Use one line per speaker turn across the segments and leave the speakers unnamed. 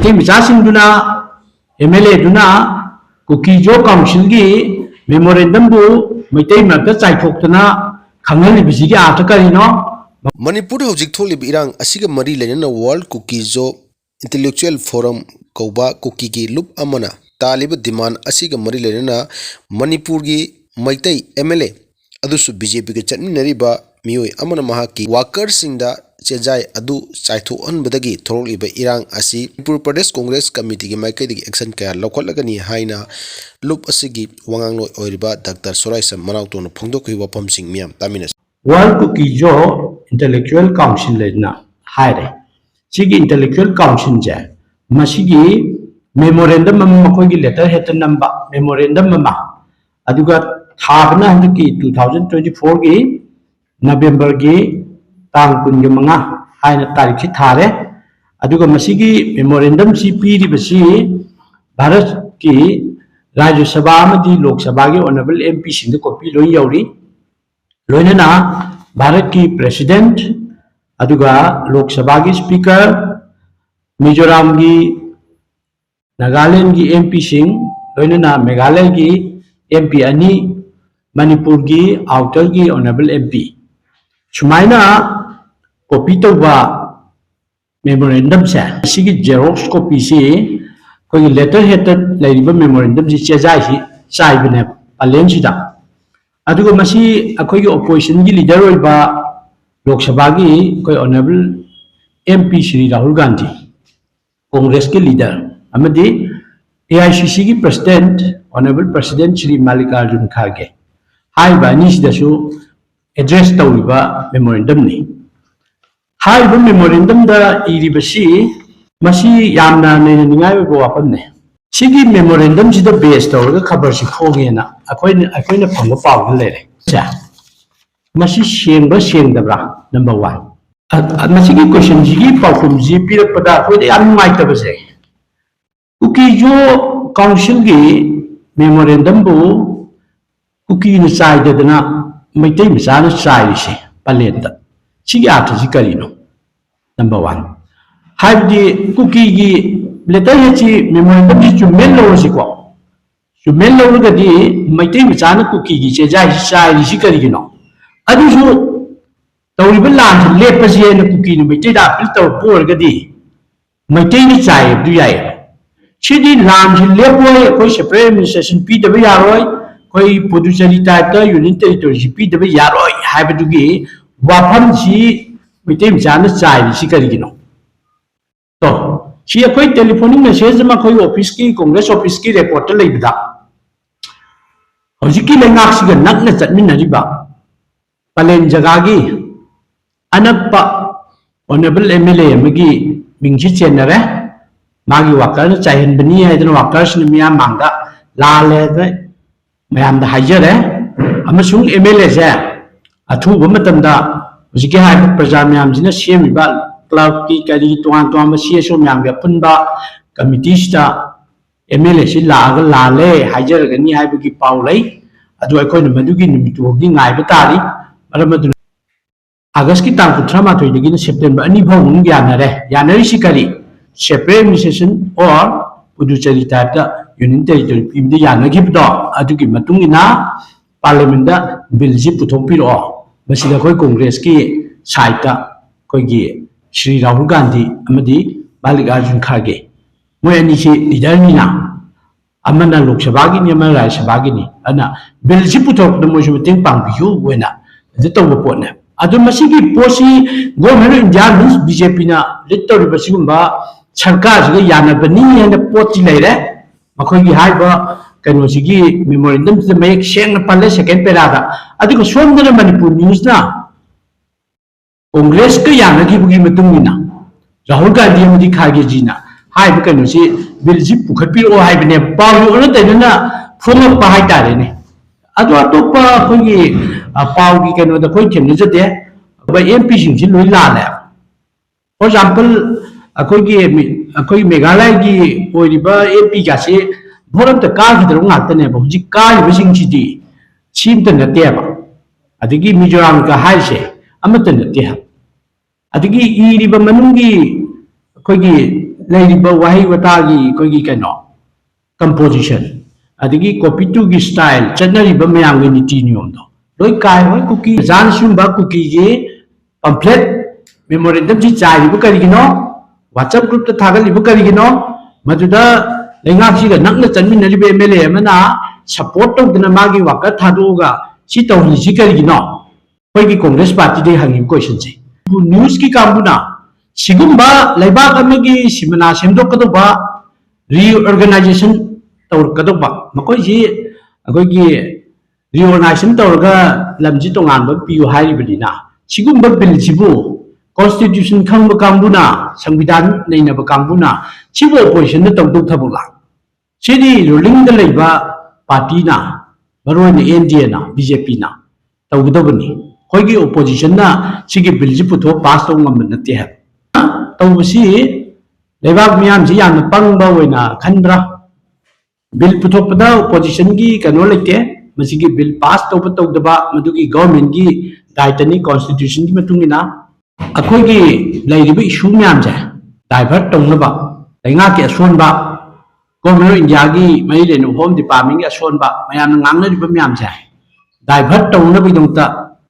Maitai Michasinduna MLA Duna Kukijo Council gi memorandum bu Maitai Marta Chaitokana Kangali Bisigi Atakarino
Manipur hojik tholib irang asiga mari lenana World Kukijo Intellectual Forum Koba Kuki gi loop amana talib demand asiga mari lenana Manipur gi Maitai MLA adusu BJP ge chatminariba mioi amana mahaki workers singda chejai adu chaitho anbadagi thoroliba irang asi Manipur Pradesh Congress Committee gi maikai gi action kaya lokholagani haina loop asigi wangangloi oiriba Dr. Soraisam Manauton phongdokhi wapam sing miam taminas
World Kukijo Intellectual Council lena haire sigi Intellectual Council ja masigi memorandum makoi gi letter head number memorandum ma aduga thagna handiki 2024 gi November gi tang kun gi manga haina tarikh thare aduga masigi memorandum si piri basi Bharat ki Rajya Sabha amadi Lok Sabha gi honorable MP sing copy loi yauri loinana Bharat ki President aduga Lok Sabha ki Speaker Mizoram ki Nagaland ki MP sing loinana Meghalaya ki MP ani Manipur ki outer ki honorable MP Sumaina copy to ba memorandum sa sigi xerox copy si koi letter headed laiba memorandum si chejai si sai bene palen sida aduga masi akoi opposition gi leader oiba Lok Sabha gi koi honorable MP Shri Rahul Gandhi Congress ke leader amadi AICC ki president honorable president Shri Mallikarjun Kharge hai bani sidasu address tawriba memorandum ni hai ba memorandum da iribasi masi yamna ne ningai bo apamne sigi memorandum sida base tawra khabar si khogena akoina phangba paw lere cha masi sengba sengdabra number 1 masi ki question ji ki pawkum ji pirapada khoi yam mai tabase Kukijo Council gi memorandum bu Kuki ni sai dadana Maitai Misana sai si palenda sigi ata ji karino number 1 Habdi Kuki gi letter hechi memorandum ji chumel lo si ko chumel lo ga di Maitai Misana Kuki gi chejai sai si karino adu su tawriba lan lepasi na Kuki ni Maitai da pil taw por ga di Maitai ni sai du yai chidi lan lepoi ko separate administration PW yaroi koi Puducherry type union territory PW yaroi habidugi wafam si Maitai Misana sai si karino to si koi telephonic message ma koi office ki Congress office ki reporter leibda hojiki lengak siga nakna chatminariba palen jagagi anappa honorable MLA magi mingji chenare magi worker na chahin bani haidana workers ni miya mangda lale da mayam da hajare amasung MLA se athu bamatamda hojiki hai praja miyam jina semiba club ki kari tuan ma CSO miyam ga punba committee sta MLA si laga lale hajar gani haibagi paulai adu akoi madugi nimitu gi ngai batari maramadu August ki tang 13 dagi September ani phau nung yanari si kari separate administration or Puducherry type da union territory pimdi yanagi bdo adugi matungina parliament da bill ji puthopiro masida koi Congress ki side da koi gi Shri Rahul Gandhi amadi Mallikarjun Kharge moi ani si leader ni na amana Lok Sabha gi ni amana Rajya Sabha gi ni ana bill ji puthop da moi meeting pang biu wena de to pot na adu masigi posi government India means BJP na littor basigumba sarkar ji yana bani na poti leire makoi gi haiba kano sigi memorandum de make seng pale second perada adu ko somdana Manipur news na Congress ka yana gi bugi matungina Rahul Gandhi amadi Kharge ji na haiba kano si bill ji pukhatpiro haibane pawu ona taina phonga pa hai tare ne adu atopa khoi pawu gi kano da khoi themne jate ba MP sing ji loi la la for example akoi Meghalaya gi oiriba MP ga se boram ta ka gi dro ngak tane ba ji ka gi sing ji di sim ta na te ba adigi Mizoram ka hai se amata na te ha adigi iriba manungi akoi gi ꯂꯩꯔꯤꯕ ꯋꯥꯍꯩ ꯋꯥꯇꯥꯒꯤ ꯑꯩꯈꯣꯏꯒꯤ ꯀꯩꯅꯣ composition ꯑꯗꯒꯤ copy ꯇꯨꯒꯤ style ꯆꯠꯅꯔꯤꯕ ꯃꯌꯥꯝꯒꯤ ꯅꯤꯇꯤ ꯅꯤꯌꯣꯝꯗꯣ ꯂꯣꯏ ꯀꯥꯏ ꯍꯣꯏ ꯀꯨꯀꯤ ꯖꯥꯅ ꯁꯤꯒꯨꯝꯕ ꯀꯨꯀꯤꯒꯤ ꯄꯝꯐ꯭ꯂꯦꯠ ꯃꯦꯃꯣꯔꯦꯟꯗꯝꯁꯤ ꯆꯥꯏꯔꯤꯕ ꯀꯔꯤꯒꯤꯅꯣ ꯋꯥꯆꯞ ꯒ꯭ꯔꯨꯞꯇ ꯊꯥꯒꯠꯂꯤꯕ ꯀꯔꯤꯒꯤꯅꯣ ꯃꯗꯨꯗ ꯂꯩꯉꯥꯛꯁꯤꯒ ꯅꯛꯅ ꯆꯠꯃꯤꯟꯅꯔꯤꯕ MLA ꯑꯃꯅ ꯁꯄꯣꯔꯠ ꯇꯧꯗꯅ ꯃꯥꯒꯤ ꯋꯥꯀꯔ ꯊꯥꯗꯣꯛꯑꯒ ꯁꯤ ꯇꯧꯔꯤꯁꯤ ꯀꯔꯤꯒꯤꯅꯣ ꯑꯩꯈꯣꯏꯒꯤ ꯀꯣꯡꯒ꯭ꯔꯦꯁ ꯄꯥꯔꯇꯤꯗꯒꯤ ꯍꯪꯉꯤꯕ ꯀꯣꯏꯁꯟꯁꯦ ꯅ꯭ꯌꯨꯁꯀꯤ ꯀꯥꯡꯕꯨꯅ ꯁꯤꯒꯨꯝꯕ ꯂꯩꯕꯥꯛ ꯑꯃꯒꯤ ꯁꯤꯃꯅꯥ ꯁꯦꯝꯗꯣꯛꯀꯗꯧꯕ ꯔꯤꯑꯣꯔꯒꯅꯥꯏꯖꯦꯁꯟ ꯇꯧꯔꯛꯀꯗꯧꯕ ꯃꯈꯣꯏꯁꯤ ꯑꯩꯈꯣꯏꯒꯤ ꯔꯤꯑꯣꯔꯒꯅꯥꯏꯖꯦꯁꯟ ꯇꯧꯔꯒ ꯂꯝꯁꯤ ꯇꯣꯉꯥꯟꯕ ꯄꯤꯌꯨ ꯍꯥꯏꯔꯤꯕꯅꯤꯅ ꯁꯤꯒꯨꯝꯕ ꯕꯤꯜꯁꯤꯕꯨ ꯀꯣꯟꯁꯇꯤꯇ꯭ꯌꯨꯁꯟ ꯈꯪꯕ ꯀꯥꯡꯕꯨꯅ ꯁꯪꯕꯤꯙꯥꯟ ꯅꯩꯅꯕ ꯀꯥꯡꯕꯨꯅ ꯁꯤꯕꯨ ꯑꯣꯄꯣꯖꯤꯁꯟꯗ ꯇꯧꯗꯧ ꯊꯕꯛꯂꯥ ꯁꯤꯗꯤ ꯔꯨꯂꯤꯡꯗ ꯂꯩꯕ ꯄꯥꯔꯇꯤꯅ ꯃꯔꯨꯑꯣꯏꯅ NDAꯅ BJPꯅ ꯇꯧꯒꯗꯕꯅꯤ ꯑꯩꯈꯣꯏꯒꯤ ꯑꯣꯄꯣꯖꯤꯁꯟꯅ ꯁꯤꯒꯤ ꯕꯤꯜꯁꯤ ꯄꯨꯊꯣꯛ ꯄꯥꯁ ꯇꯧ ꯉꯝꯕ ꯅꯠꯇꯦ ꯍꯥꯏꯕ ꯇꯧꯕꯁꯤ ꯂꯩꯕꯥꯛ ꯃꯤꯌꯥꯝꯁꯤ ꯌꯥꯝꯅ ꯄꯪꯕ ꯑꯣꯏꯅ ꯈꯟꯕ꯭ꯔꯥ ꯕꯤꯜ ꯄꯨꯊꯣꯛꯄꯗ ꯑꯣꯄꯣꯖꯤꯁꯟꯒꯤ ꯀꯩꯅꯣ ꯂꯩꯇꯦ ꯃꯁꯤꯒꯤ ꯕꯤꯜ ꯄꯥꯁ ꯇꯧꯕ ꯇꯧꯗꯕ ꯃꯗꯨꯒꯤ ꯒꯚꯔꯟꯃꯦꯟꯠꯒꯤ ꯗꯥꯏꯇꯅꯤ ꯀꯣꯟꯁꯇꯤꯇ꯭ꯌꯨꯁꯟꯒꯤ ꯃꯇꯨꯡ ꯏꯟꯅ ꯑꯩꯈꯣꯏꯒꯤ ꯂꯩꯔꯤꯕ ꯏꯁꯨ ꯃꯌꯥꯝꯁꯦ ꯗꯥꯏꯚꯔꯠ ꯇꯧꯅꯕ ꯂꯩꯉꯥꯛꯀꯤ ꯑꯁꯣꯟꯕ ꯒꯣꯚꯔꯟꯃꯦꯟꯠ ꯑꯣꯐ ꯏꯟꯗꯤꯌꯥꯒꯤ ꯃꯔꯤ ꯂꯩꯅꯕ ꯍꯣꯝ ꯗꯤꯄꯥꯔꯠꯃꯦꯟꯠꯒꯤ ꯑꯁꯣꯟꯕ ꯃꯌꯥꯝꯅ ꯉꯥꯡꯅꯔꯤꯕ ꯃꯌꯥꯝꯁꯦ ꯗꯥꯏꯚꯔꯠ ꯇꯧꯅꯕꯒꯤꯗꯃꯛꯇ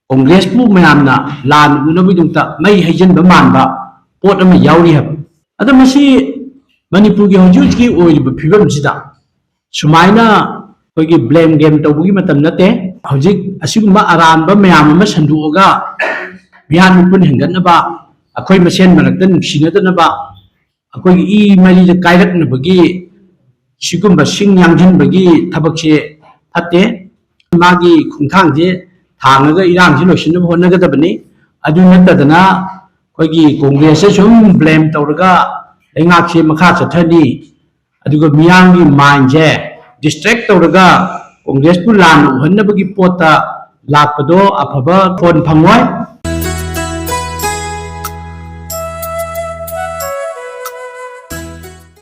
ꯀꯣꯡꯒ꯭ꯔꯦꯁꯄꯨ ꯃꯌꯥꯝꯅ ꯂꯥꯟ ꯎꯅꯕꯒꯤꯗꯃꯛꯇ ꯃꯩ ꯍꯩꯖꯤꯟꯕ ꯃꯥꯟꯕ ꯄꯣꯠ ꯑꯃ ꯌꯥꯎꯔꯤ ꯍꯥꯏꯕ ꯑꯗꯣ ꯃꯁꯤ ꯃꯅꯤꯄꯨꯔꯒꯤ ꯍꯧꯖꯤꯛ ꯍꯧꯖꯤꯛꯀꯤ ꯑꯣꯏꯔꯤꯕ ꯐꯤꯕꯝꯁꯤꯗ ꯁꯨꯃꯥꯏꯅ ꯑꯩꯈꯣꯏꯒꯤ ꯕ꯭ꯂꯦꯝ ꯒꯦꯝ ꯇꯧꯕꯒꯤ ꯃꯇꯝ ꯅꯠꯇꯦ ꯍꯧꯖꯤꯛ ꯑꯁꯤꯒꯨꯝꯕ ꯑꯔꯥꯟꯕ ꯃꯌꯥꯝ ꯑꯃ ꯁꯟꯗꯣꯛꯑꯒ ꯃꯤꯍꯥꯠ ꯃꯤꯄꯨꯟ ꯍꯦꯟꯒꯠꯅꯕ ꯑꯩꯈꯣꯏ ꯃꯁꯦꯟ ꯃꯔꯛꯇ ꯅꯨꯡꯁꯤꯅꯗꯅꯕ ꯑꯩꯈꯣꯏꯒꯤ ꯏ ꯃꯔꯤꯗ ꯀꯥꯏꯔꯛꯅꯕꯒꯤ ꯁꯤꯒꯨꯝꯕ ꯁꯤꯡ ꯌꯥꯡꯁꯤꯟꯕꯒꯤ ꯊꯕꯛꯁꯦ ꯐꯠꯇꯦ ꯃꯥꯒꯤ ꯈꯣꯡꯊꯥꯡꯁꯦ ꯊꯥꯡꯉꯒ ꯏꯔꯥꯡꯁꯤ ꯂꯣꯏꯁꯤꯟꯅꯕ ꯍꯣꯠꯅꯒꯗꯕꯅꯤ ꯑꯗꯨ ꯅꯠꯇꯗꯅ ꯑꯩꯈꯣꯏꯒꯤ ꯀꯣꯡꯒ꯭ꯔꯦꯁꯁꯦ ꯁꯨꯝ ꯕ꯭ꯂꯦꯝ ꯇꯧꯔꯒ ꯂꯩꯉꯥꯛꯁꯦ ꯃꯈꯥ ꯆꯠꯊꯅꯤ ꯑꯗꯨꯒ ꯃꯤꯌꯥꯝꯒꯤ ꯃꯥꯏꯟꯁꯦ ꯗꯤꯁꯇ꯭ꯔꯦꯛ ꯇꯧꯔꯒ ꯀꯣꯡꯒ꯭ꯔꯦꯁꯄꯨ ꯂꯥꯟꯅ ꯎꯍꯟꯅꯕꯒꯤ ꯄꯣꯠꯇ ꯂꯥꯛꯄꯗꯣ ꯑꯐꯕ ꯐꯣꯟ ꯐꯪꯉꯣꯏ